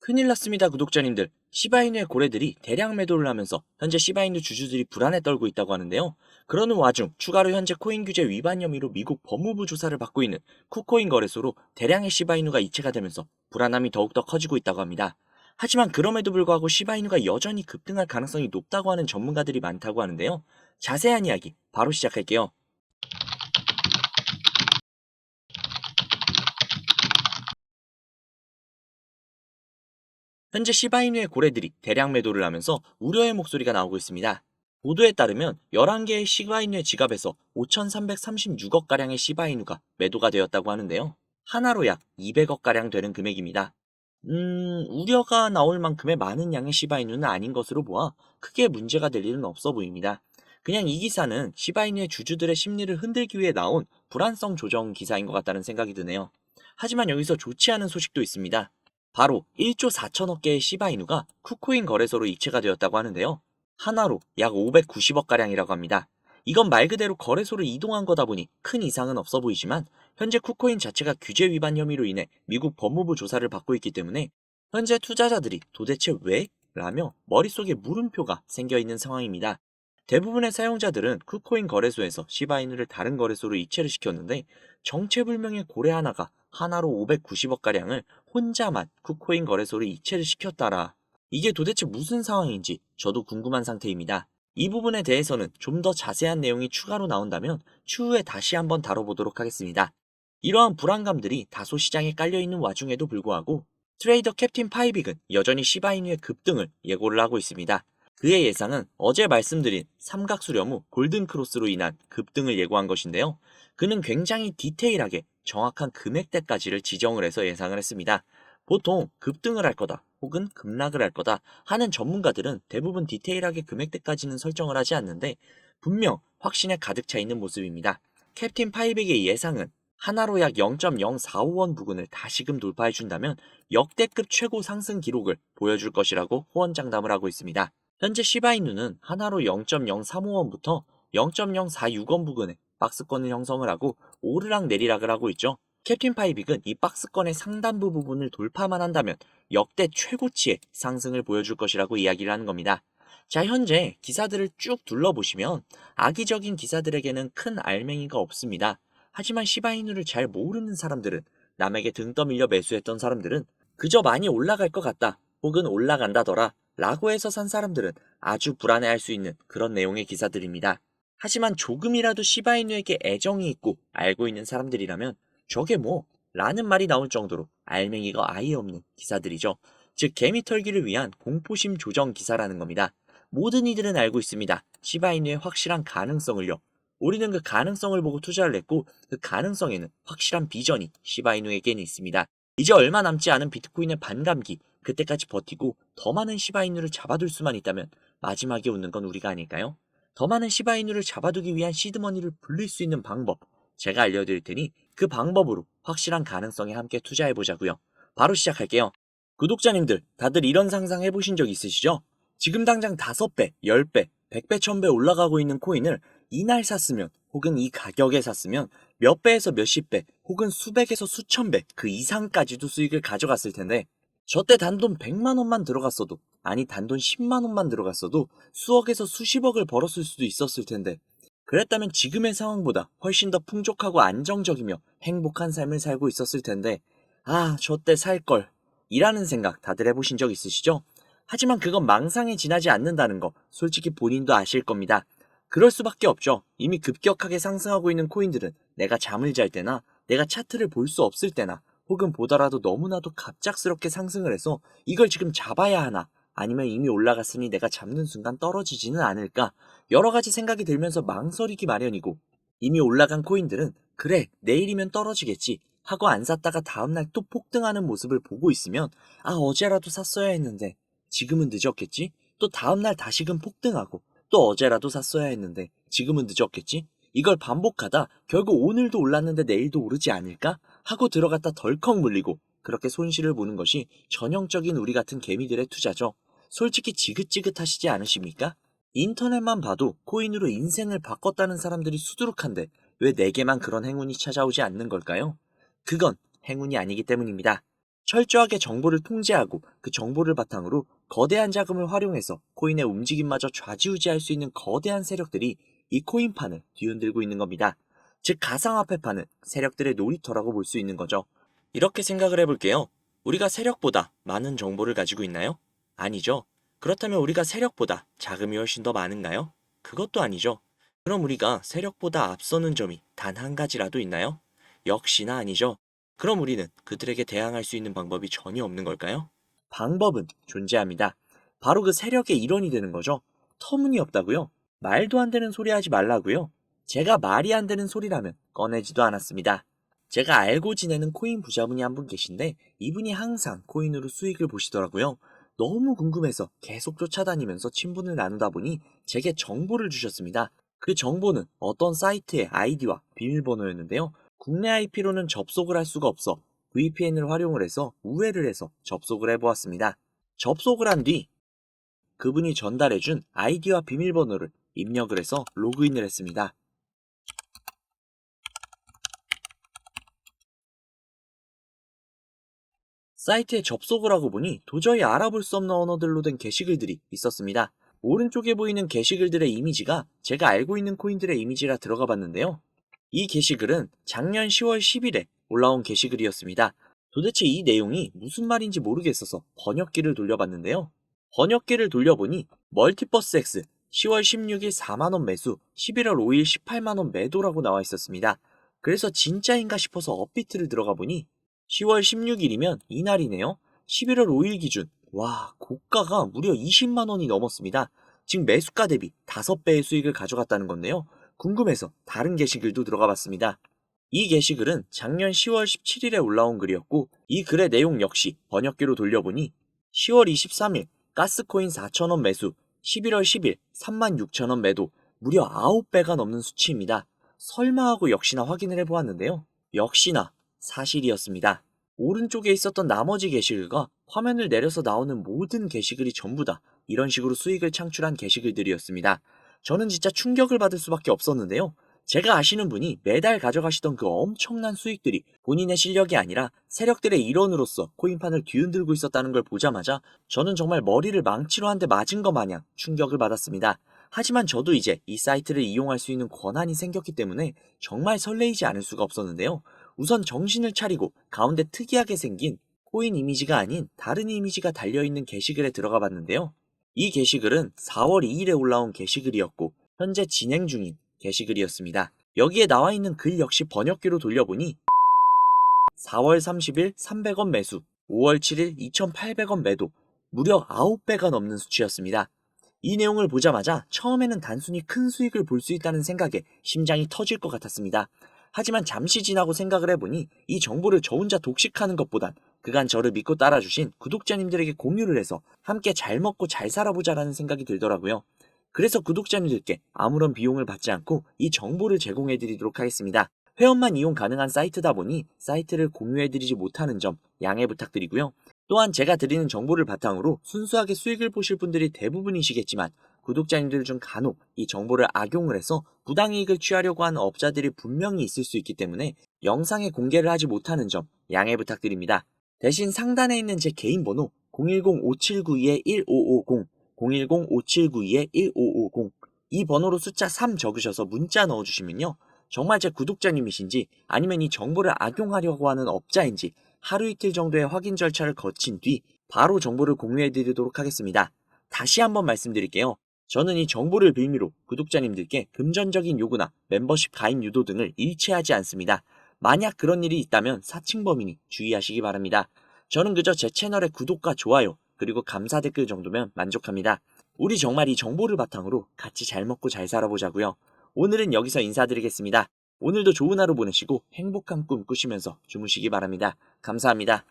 큰일 났습니다, 구독자님들. 시바이누의 고래들이 대량 매도를 하면서 현재 시바이누 주주들이 불안에 떨고 있다고 하는데요. 그러는 와중 추가로 현재 코인 규제 위반 혐의로 미국 법무부 조사를 받고 있는 쿠코인 거래소로 대량의 시바이누가 이체가 되면서 불안함이 더욱더 커지고 있다고 합니다. 하지만 그럼에도 불구하고 시바이누가 여전히 급등할 가능성이 높다고 하는 전문가들이 많다고 하는데요. 자세한 이야기 바로 시작할게요. 현재 시바이누의 고래들이 대량 매도를 하면서 우려의 목소리가 나오고 있습니다. 보도에 따르면 11개의 시바이누의 지갑에서 5,336억가량의 시바이누가 매도가 되었다고 하는데요. 하나로 약 200억가량 되는 금액입니다. 우려가 나올 만큼의 많은 양의 시바이누는 아닌 것으로 보아 크게 문제가 될 일은 없어 보입니다. 그냥 이 기사는 시바이누의 주주들의 심리를 흔들기 위해 나온 불안성 조정 기사인 것 같다는 생각이 드네요. 하지만 여기서 좋지 않은 소식도 있습니다. 바로 1조 4천억 개의 시바이누가 쿠코인 거래소로 이체가 되었다고 하는데요. 하나로 약 590억가량이라고 합니다. 이건 말 그대로 거래소를 이동한 거다 보니 큰 이상은 없어 보이지만 현재 쿠코인 자체가 규제 위반 혐의로 인해 미국 법무부 조사를 받고 있기 때문에 현재 투자자들이 도대체 왜? 라며 머릿속에 물음표가 생겨 있는 상황입니다. 대부분의 사용자들은 쿠코인 거래소에서 시바이누를 다른 거래소로 이체를 시켰는데 정체불명의 고래 하나가 하나로 590억가량을 혼자만 쿠코인 거래소로 이체를 시켰다라. 이게 도대체 무슨 상황인지 저도 궁금한 상태입니다. 이 부분에 대해서는 좀 더 자세한 내용이 추가로 나온다면 추후에 다시 한번 다뤄보도록 하겠습니다. 이러한 불안감들이 다소 시장에 깔려있는 와중에도 불구하고 트레이더 캡틴 파이빅은 여전히 시바이누의 급등을 예고를 하고 있습니다. 그의 예상은 어제 말씀드린 삼각수렴 후 골든크로스로 인한 급등을 예고한 것인데요. 그는 굉장히 디테일하게 정확한 금액대까지를 지정을 해서 예상을 했습니다. 보통 급등을 할 거다 혹은 급락을 할 거다 하는 전문가들은 대부분 디테일하게 금액대까지는 설정을 하지 않는데 분명 확신에 가득 차 있는 모습입니다. 캡틴 파이백의 예상은 하나로 약 0.045원 부근을 다시금 돌파해준다면 역대급 최고 상승 기록을 보여줄 것이라고 호언장담을 하고 있습니다. 현재 시바이누는 하나로 0.035원부터 0.046원 부근에 박스권을 형성을 하고 오르락 내리락을 하고 있죠. 캡틴 파이빅은 이 박스권의 상단부 부분을 돌파만 한다면 역대 최고치의 상승을 보여줄 것이라고 이야기를 하는 겁니다. 자, 현재 기사들을 쭉 둘러보시면 악의적인 기사들에게는 큰 알맹이가 없습니다. 하지만 시바이누를 잘 모르는 사람들은, 남에게 등 떠밀려 매수했던 사람들은 그저 많이 올라갈 것 같다 혹은 올라간다더라 라고 해서 산 사람들은 아주 불안해할 수 있는 그런 내용의 기사들입니다. 하지만 조금이라도 시바이누에게 애정이 있고 알고 있는 사람들이라면 저게 뭐? 라는 말이 나올 정도로 알맹이가 아예 없는 기사들이죠. 즉 개미 털기를 위한 공포심 조정 기사라는 겁니다. 모든 이들은 알고 있습니다. 시바이누의 확실한 가능성을요. 우리는 그 가능성을 보고 투자를 했고 그 가능성에는 확실한 비전이 시바이누에게는 있습니다. 이제 얼마 남지 않은 비트코인의 반감기, 그때까지 버티고 더 많은 시바이누를 잡아둘 수만 있다면 마지막에 웃는 건 우리가 아닐까요? 더 많은 시바이누를 잡아두기 위한 시드머니를 불릴 수 있는 방법, 제가 알려드릴 테니 그 방법으로 확실한 가능성에 함께 투자해보자고요. 바로 시작할게요. 구독자님들, 다들 이런 상상 해보신 적 있으시죠? 지금 당장 5배, 10배, 100배, 1000배 올라가고 있는 코인을 이날 샀으면 혹은 이 가격에 샀으면 몇 배에서 몇십 배 혹은 수백에서 수천 배 그 이상까지도 수익을 가져갔을 텐데 저 때 단돈 100만 원만 들어갔어도, 아니 단돈 10만 원만 들어갔어도 수억에서 수십억을 벌었을 수도 있었을 텐데 그랬다면 지금의 상황보다 훨씬 더 풍족하고 안정적이며 행복한 삶을 살고 있었을 텐데 저 때 살걸 이라는 생각 다들 해보신 적 있으시죠? 하지만 그건 망상에 지나지 않는다는 거 솔직히 본인도 아실 겁니다. 그럴 수밖에 없죠. 이미 급격하게 상승하고 있는 코인들은 내가 잠을 잘 때나 내가 차트를 볼 수 없을 때나 혹은 보더라도 너무나도 갑작스럽게 상승을 해서 이걸 지금 잡아야 하나 아니면 이미 올라갔으니 내가 잡는 순간 떨어지지는 않을까 여러 가지 생각이 들면서 망설이기 마련이고 이미 올라간 코인들은 그래 내일이면 떨어지겠지 하고 안 샀다가 다음날 또 폭등하는 모습을 보고 있으면 어제라도 샀어야 했는데 지금은 늦었겠지? 또 다음날 다시금 폭등하고 또 어제라도 샀어야 했는데 지금은 늦었겠지? 이걸 반복하다 결국 오늘도 올랐는데 내일도 오르지 않을까? 하고 들어갔다 덜컥 물리고 그렇게 손실을 보는 것이 전형적인 우리 같은 개미들의 투자죠. 솔직히 지긋지긋하시지 않으십니까? 인터넷만 봐도 코인으로 인생을 바꿨다는 사람들이 수두룩한데 왜 내게만 그런 행운이 찾아오지 않는 걸까요? 그건 행운이 아니기 때문입니다. 철저하게 정보를 통제하고 그 정보를 바탕으로 거대한 자금을 활용해서 코인의 움직임마저 좌지우지할 수 있는 거대한 세력들이 이 코인판을 뒤흔들고 있는 겁니다. 즉 가상화폐판은 세력들의 놀이터라고 볼 수 있는 거죠. 이렇게 생각을 해볼게요. 우리가 세력보다 많은 정보를 가지고 있나요? 아니죠. 그렇다면 우리가 세력보다 자금이 훨씬 더 많은가요? 그것도 아니죠. 그럼 우리가 세력보다 앞서는 점이 단 한 가지라도 있나요? 역시나 아니죠. 그럼 우리는 그들에게 대항할 수 있는 방법이 전혀 없는 걸까요? 방법은 존재합니다. 바로 그 세력의 일원이 되는 거죠. 터무니없다고요? 말도 안 되는 소리 하지 말라고요? 제가 말이 안 되는 소리라면 꺼내지도 않았습니다. 제가 알고 지내는 코인 부자분이 한 분 계신데 이분이 항상 코인으로 수익을 보시더라고요. 너무 궁금해서 계속 쫓아다니면서 친분을 나누다 보니 제게 정보를 주셨습니다. 그 정보는 어떤 사이트의 아이디와 비밀번호였는데요. 국내 IP로는 접속을 할 수가 없어 VPN을 활용을 해서 우회를 해서 접속을 해보았습니다. 접속을 한 뒤 그분이 전달해준 아이디와 비밀번호를 입력을 해서 로그인을 했습니다. 사이트에 접속을 하고 보니 도저히 알아볼 수 없는 언어들로 된 게시글들이 있었습니다. 오른쪽에 보이는 게시글들의 이미지가 제가 알고 있는 코인들의 이미지라 들어가 봤는데요. 이 게시글은 작년 10월 10일에 올라온 게시글이었습니다. 도대체 이 내용이 무슨 말인지 모르겠어서 번역기를 돌려봤는데요. 번역기를 돌려보니 멀티버스 X 10월 16일 4만원 매수, 11월 5일 18만원 매도라고 나와 있었습니다. 그래서 진짜인가 싶어서 업비트를 들어가 보니 10월 16일이면 이날이네요. 11월 5일 기준, 와, 고가가 무려 20만원이 넘었습니다. 즉 매수가 대비 5배의 수익을 가져갔다는 건데요. 궁금해서 다른 게시글도 들어가 봤습니다. 이 게시글은 작년 10월 17일에 올라온 글이었고 이 글의 내용 역시 번역기로 돌려보니 10월 23일 가스코인 4,000원 매수, 11월 10일 36,000원 매도, 무려 9배가 넘는 수치입니다. 설마 하고 역시나 확인을 해보았는데요. 역시나 사실이었습니다. 오른쪽에 있었던 나머지 게시글과 화면을 내려서 나오는 모든 게시글이 전부 다 이런 식으로 수익을 창출한 게시글들이었습니다. 저는 진짜 충격을 받을 수밖에 없었는데요. 제가 아시는 분이 매달 가져가시던 그 엄청난 수익들이 본인의 실력이 아니라 세력들의 일원으로서 코인판을 뒤흔들고 있었다는 걸 보자마자 저는 정말 머리를 망치로 한 대 맞은 것 마냥 충격을 받았습니다. 하지만 저도 이제 이 사이트를 이용할 수 있는 권한이 생겼기 때문에 정말 설레이지 않을 수가 없었는데요. 우선 정신을 차리고 가운데 특이하게 생긴 코인 이미지가 아닌 다른 이미지가 달려있는 게시글에 들어가 봤는데요. 이 게시글은 4월 2일에 올라온 게시글이었고 현재 진행 중인 게시글이었습니다. 여기에 나와 있는 글 역시 번역기로 돌려보니 4월 30일 300원 매수, 5월 7일 2,800원 매도, 무려 9배가 넘는 수치였습니다. 이 내용을 보자마자 처음에는 단순히 큰 수익을 볼 수 있다는 생각에 심장이 터질 것 같았습니다. 하지만 잠시 지나고 생각을 해보니 이 정보를 저 혼자 독식하는 것보단 그간 저를 믿고 따라주신 구독자님들에게 공유를 해서 함께 잘 먹고 잘 살아보자라는 생각이 들더라고요. 그래서 구독자님들께 아무런 비용을 받지 않고 이 정보를 제공해드리도록 하겠습니다. 회원만 이용 가능한 사이트다 보니 사이트를 공유해드리지 못하는 점 양해 부탁드리고요. 또한 제가 드리는 정보를 바탕으로 순수하게 수익을 보실 분들이 대부분이시겠지만 구독자님들 중 간혹 이 정보를 악용을 해서 부당이익을 취하려고 하는 업자들이 분명히 있을 수 있기 때문에 영상에 공개를 하지 못하는 점 양해 부탁드립니다. 대신 상단에 있는 제 개인 번호 010-5792-1550 010-5792-1550 이 번호로 숫자 3 적으셔서 문자 넣어주시면요. 정말 제 구독자님이신지 아니면 이 정보를 악용하려고 하는 업자인지 하루 이틀 정도의 확인 절차를 거친 뒤 바로 정보를 공유해드리도록 하겠습니다. 다시 한번 말씀드릴게요. 저는 이 정보를 빌미로 구독자님들께 금전적인 요구나 멤버십 가입 유도 등을 일체하지 않습니다. 만약 그런 일이 있다면 사칭범이니 주의하시기 바랍니다. 저는 그저 제 채널의 구독과 좋아요 그리고 감사 댓글 정도면 만족합니다. 우리 정말 이 정보를 바탕으로 같이 잘 먹고 잘 살아보자고요. 오늘은 여기서 인사드리겠습니다. 오늘도 좋은 하루 보내시고 행복한 꿈 꾸시면서 주무시기 바랍니다. 감사합니다.